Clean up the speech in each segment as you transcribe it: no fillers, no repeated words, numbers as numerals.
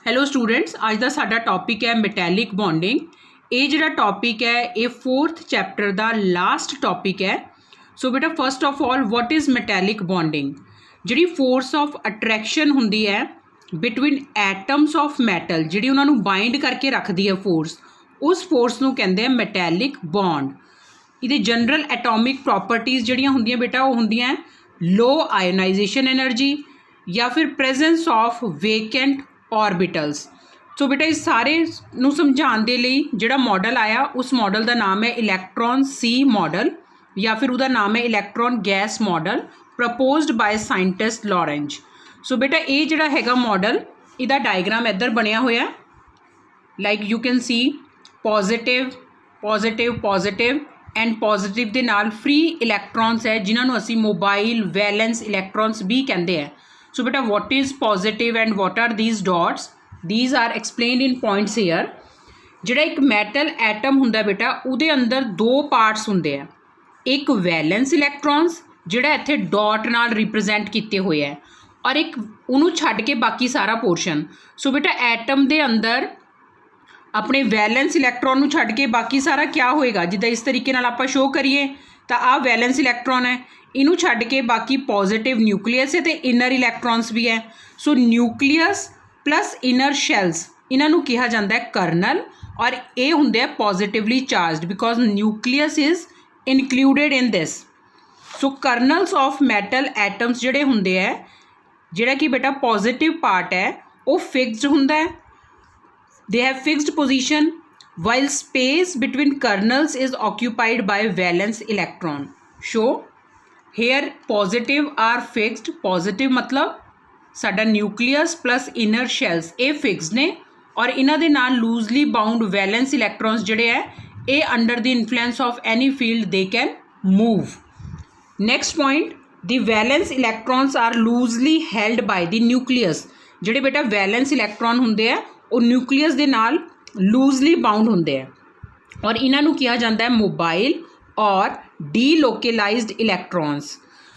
Hello students, ਅੱਜ ਦਾ ਸਾਡਾ topic ਹੈ ਮੈਟੈਲਿਕ ਬੌਂਡਿੰਗ। ਇਹ ਜਿਹੜਾ ਟੌਪਿਕ ਹੈ ਇਹ 4th ਚੈਪਟਰ ਦਾ ਲਾਸਟ ਟੌਪਿਕ ਹੈ। ਸੋ ਬੇਟਾ first of all what is metallic bonding. ਜਿਹੜੀ ਫੋਰਸ ਆਫ ਅਟਰੈਕਸ਼ਨ ਹੁੰਦੀ ਹੈ ਬਿਟਵੀਨ ਐਟਮਸ ਆਫ ਮੈਟਲ, ਜਿਹੜੀ ਉਹਨਾਂ ਨੂੰ ਬਾਈਂਡ ਕਰਕੇ ਰੱਖਦੀ ਹੈ ਫੋਰਸ, ਉਸ ਫੋਰਸ ਨੂੰ ਕਹਿੰਦੇ ਆ ਮੈਟੈਲਿਕ ਬੌਂਡ। ਇਹਦੇ ਜਨਰਲ ਐਟੋਮਿਕ ਪ੍ਰੋਪਰਟੀਜ਼ ਜਿਹੜੀਆਂ ਹੁੰਦੀਆਂ ਬੇਟਾ ਉਹ ਹੁੰਦੀਆਂ ਲੋ ਆਇਓਨਾਈਜੇਸ਼ਨ ਐਨਰਜੀ ਜਾਂ ਫਿਰ ਪ੍ਰੈਜ਼ੈਂਸ ਆਫ ਵੇਕੈਂਟ ऑर्बिटल्स। सो बेटा इस सारे नू समझाने के लिए जिहड़ा मॉडल आया उस मॉडल का नाम है इलैक्ट्रॉन सी मॉडल या फिर उसका नाम है electron gas model proposed by scientist Lorentz. So बेटा ये जिहड़ा हैगा मॉडल इहदा डायग्राम इधर बनिया होया like you can see positive positive positive and positive दे नाल फ्री इलैक्ट्रॉन्स है जिन्हां नूं असीं मोबाइल वैलेंस इलैक्ट्रॉन्स भी कहते हैं। So beta what is positive and what are these dots? These are explained in points here. जिहड़ा एक मैटल एटम हुंदा बेटा उहदे अंदर दो पार्ट्स हुंदे आ, एक वैलेंस इलैक्ट्रॉन्स जिहड़ा इत्थे डॉट नाल रिप्रजेंट कीते होए है और एक उहनूं छड्ड के बाकी सारा पोर्शन। सो बेटा एटम दे अंदर अपने वैलेंस इलैक्ट्रॉन नूं छड्ड के बाकी सारा क्या होएगा, जिद्दां इस तरीके नाल आपां शो करिए तो आ वैलेंस इलैक्ट्रॉन है, इनू छड्ड के बाकी पॉजिटिव न्यूक्लीअस है तो इनर इलैक्ट्रॉन्स भी है। सो न्यूक्लीअस प्लस इनर शैल्स इन्हों कहा जाता है करनल और ये होंगे positively charged because nucleus is included in this. So kernels of metal atoms जोड़े होंगे है जोड़ा कि बेटा पॉजिटिव पार्ट है वो फिक्सड होंगे, they have fixed position while space between kernels is occupied by valence electron. So here positive are fixed, positive मतलब साडा न्यूक्लीअस प्लस इनर शैल्स ये फिक्सड ने और इन्हां दे नाल लूजली बाउंड वैलेंस इलैक्ट्रॉन्स जिहड़े है ये under the influence of any field they can move. Next point the valence electrons are loosely held by the nucleus. जिहड़े बेटा वैलेंस इलैक्ट्रॉन हुंदे आ वो न्यूक्लीअस दे नाल लूजली बाउंड हुंदे आ और इन्हां नूं कहा जाता है मोबाइल और डीलोकेलाइज्ड इलैक्ट्रॉन्स।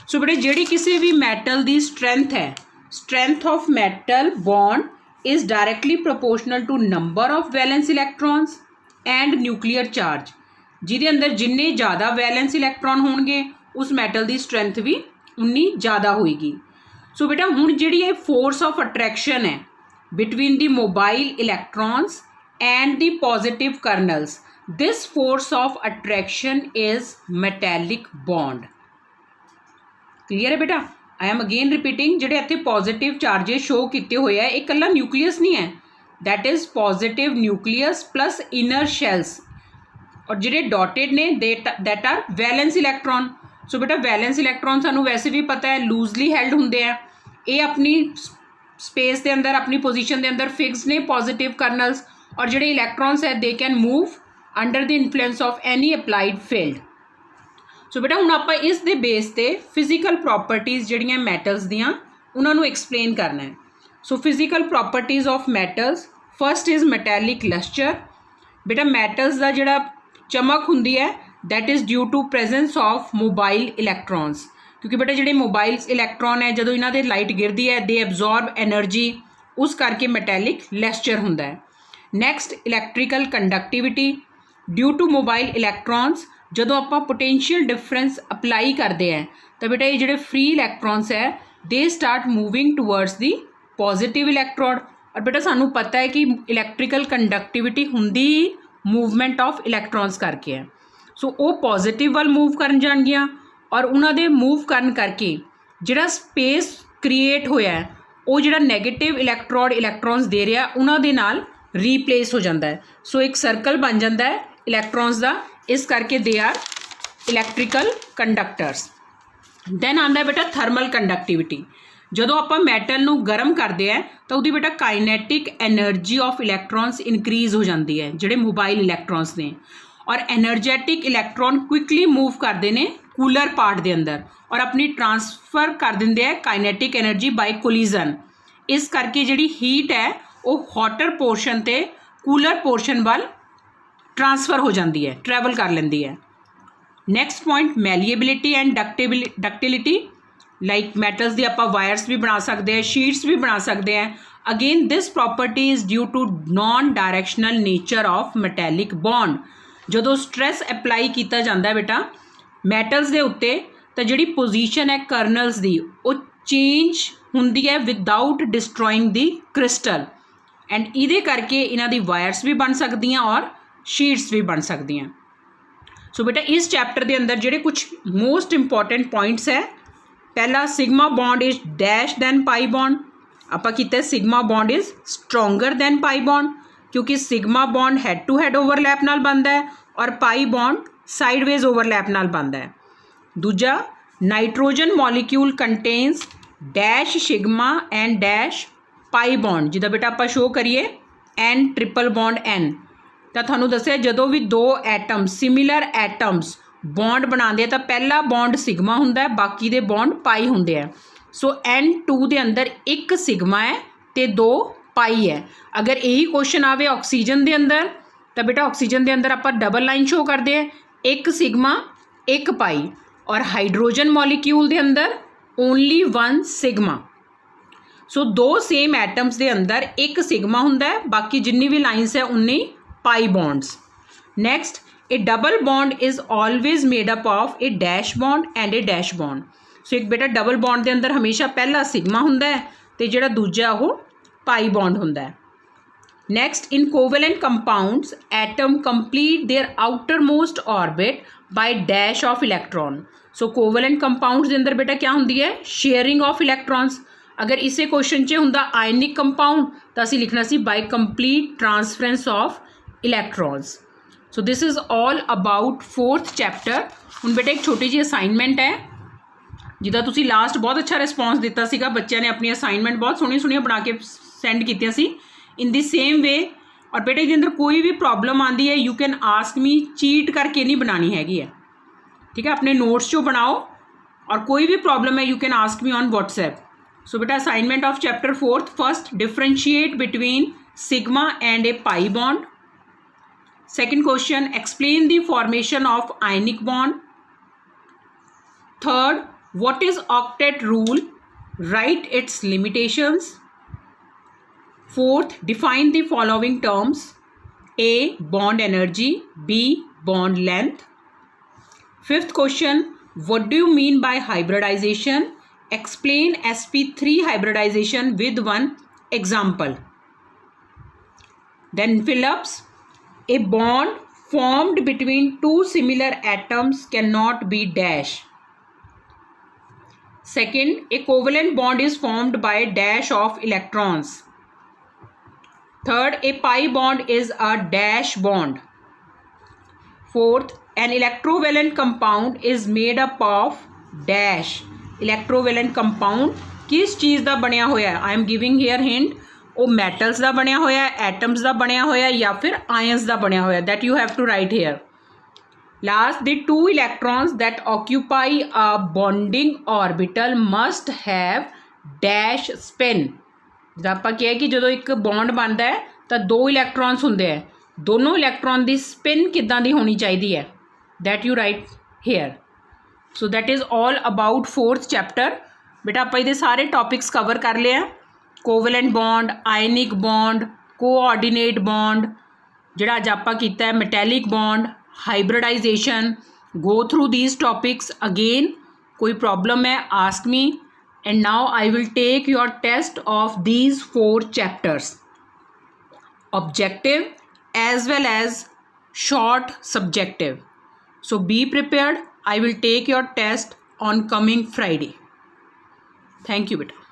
सो बेटा जिहड़ी किसी भी मैटल की स्ट्रेंथ है, strength of metal bond is directly proportional to number of valence electrons and nuclear charge. जिहदे अंदर जिन्ने ज़्यादा वैलेंस इलैक्ट्रॉन होणगे उस मैटल की स्ट्रेंथ भी उन्नी ज़्यादा होएगी। सो बेटा हुण जिहड़ी ये फोर्स ऑफ अट्रैक्शन है between the mobile electrons and the positive kernels, this force of attraction is metallic bond. clear है बेटा? I am again repeating जिहड़े इत्थे पॉजिटिव चार्जेस शो किए हुए हैं एक कल्ला न्यूक्लीअस नहीं है, that is positive nucleus plus inner shells और जिहड़े डॉटेड ने that are valence electron. So बेटा वैलेंस इलैक्ट्रॉन सानू वैसे भी पता है लूजली हैल्ड होंगे हैं, ये अपनी स्पेस के अंदर अपनी पोजीशन के अंदर फिक्स ने पॉजिटिव कर्नल्स और जिहड़े इलैक्ट्रॉन्स है they can move under the influence of any applied field. So बेटा हुण आपां इस दे बेस ते फिजिकल प्रॉपर्टीज़ जिहड़ियां मैटल्स दियां उन्हां नूं एक्सप्लेन करना है। So physical properties of metals, first is metallic lustre. बेटा मैटल्स दा जिहड़ा चमक हुंदी है that is due to presence of mobile electrons, क्योंकि बेटा जिहड़े मोबाइल इलैक्ट्रॉन है जदों इन्हां दे लाइट गिरदी है दे एब्जॉर्ब एनर्जी, उस करके मैटैलिक लस्चर हुंदा है। Next electrical conductivity due to mobile electrons जदों आपां पोटेंशियल डिफरेंस अप्लाई करते हैं तो बेटा ये जिहड़े फ्री इलैक्ट्रॉन्स है they start moving towards the positive electrode और बेटा सानू पता है कि इलैक्ट्रिकल कंडक्टिविटी हुंदी ही मूवमेंट ऑफ इलैक्ट्रॉन्स करके है। सो वो पॉजिटिव वाल मूव करन जाणगियां और उन्हां दे मूव करन करके जिहड़ा स्पेस क्रिएट होया है वो जिहड़ा नैगेटिव इलैक्ट्रोड इलैक्ट्रॉन्स दे रहा उन्हां दे नाल रीप्लेस हो जाता है। सो एक सर्कल बन जाता है इलैक्ट्रॉन्स का, इस करके they are electrical conductors. Then आंदा बेटा थर्मल कंडक्टिविटी। जदों आपां मैटल नूं गर्म करते हैं तो उसकी बेटा काइनैटिक एनर्जी ऑफ इलैक्ट्रॉन्स इनक्रीज हो जाती है जिहड़े मोबाइल इलैक्ट्रॉन्स ने और एनर्जैटिक इलैक्ट्रॉन क्विकली मूव करते हैं कूलर पार्ट के अंदर और अपनी ट्रांसफर कर देंगे है काइनैटिक एनर्जी बाय कोलिजन। इस करके जिहड़ी हीट है वो हॉटर पोर्शन ते कूलर पोर्शन वाल ट्रांसफर हो जाती है, ट्रैवल कर लेंदी है। Next point malleability and ductility, like metals दी आपां वायर्स भी बना सकते हैं, शीट्स भी बना सकते हैं, again this property is due to non directional nature of metallic bond. ਜਦੋਂ स्ट्रैस अप्लाई किया जाता है बेटा मैटल्स के उत्ते तो जिहड़ी पोजीशन है कर्नल्स की वो चेंज हुंदी है without destroying the crystal and इहदे करके इन्हां दी वायर्स भी बन सकदियां और शीट्स भी बन सकदियां। सो बेटा इस चैप्टर के अंदर जिहड़े कुछ मोस्ट इंपॉर्टेंट पॉइंट्स है, पहला sigma bond is dash than pi bond. आपां कीता sigma bond is stronger than pi bond क्योंकि sigma bond head to head overlap नाल बनता है और पाई बॉन्ड साइडवेज ओवरलैप नाल बनता है। दूजा nitrogen molecule contains dash sigma and dash pi bond, जिदा बेटा आप शो करिए एन ट्रिपल बॉन्ड एन। तो थानू दस्सिया जदों भी दो एटम्स सिमिलर एटम्स बॉन्ड बनाते हैं तो पहला बॉन्ड सिग्मा हुंदा है, बाकी दे बॉन्ड पाई हुंदे हैं। सो N2 के अंदर एक सिग्मा है तो दो पाई है। अगर यही क्वेश्चन आवे ऑक्सीजन के अंदर तो बेटा ऑक्सीजन के अंदर आप डबल लाइन शो करते हैं, एक सिग्मा एक पाई, और हाइड्रोजन मॉलिक्यूल के अंदर ओनली वन सिग्मा। सो दो सेम एटम्स के अंदर एक सिग्मा हुंदा है, बाकी जिन्नी भी लाइन्स है उन्नी pi bonds. Next a double bond is always made up of a dash bond and a dash bond. So एक बेटा डबल बॉन्ड के अंदर हमेशा पहला सिग्मा हुंदा है तो जिहड़ा दूजा वो पाई बॉन्ड हुंदा है। Next in covalent compounds atom complete their outer most orbit by dash of electron. So covalent compounds के अंदर बेटा क्या हुंदी है शेयरिंग ऑफ इलैक्ट्रॉन्स। अगर इसे क्वेश्चन च हुंदा आयनिक कंपाउंड तो असीं लिखना सी by complete transference of electrons. So this is all about fourth chapter. हुण बेटा एक छोटी जी असाइनमेंट है जिदा तुसी लास्ट बहुत अच्छा रिस्पॉन्स दिता सीगा, बच्चों ने अपनी असाइनमेंट बहुत सोहनी सोहनी बना के सेंड कीतियां सी इन दी सेम वे। और बेटे इसके अंदर कोई भी प्रॉब्लम आती है you can ask me, cheat करके नहीं बनानी हैगी है, ठीक है। अपने नोट्स चो बनाओ और कोई भी प्रॉब्लम है you can ask me on WhatsApp. So बेटा assignment of chapter fourth, first differentiate between sigma and a pi bond. Second question, explain the formation of ionic bond. Third, what is octet rule? Write its limitations. Fourth, define the following terms: A, bond energy, B, bond length. Fifth question, what do you mean by hybridization? Explain sp3 hybridization with one example. Then fill-ups. A bond formed between two similar atoms cannot be dash. Second, a covalent bond is formed by dash of electrons. Third, a pi bond is a dash bond. Fourth, an electrovalent compound is made up of dash. Electrovalent compound किस चीज़ का बनया होया है? I am giving here hint. वो metals का बनया होया, atoms का बनया होया या फिर आयंस का बनया होया, that you have to write here. Last, the two electrons that occupy a bonding orbital must have dash spin. जिदा आपां कहा कि जो एक बॉन्ड बनता है तो दो इलैक्ट्रॉन्स होंगे हैं, दोनों इलैक्ट्रॉन की स्पिन किदां दी होनी चाहिए है, that you write here. So that is all about fourth chapter. बेटा आपां इहदे सारे टॉपिक्स कवर कर लिया, covalent bond, ionic bond, coordinate bond, जिहड़ा अज आपां कीता है metallic bond, hybridisation. Go through these topics again, कोई प्रॉब्लम है ask me and now I will take your test of these 4 chapters, objective as well as short subjective. So be prepared, I will take your test on coming Friday. Thank you बेटा।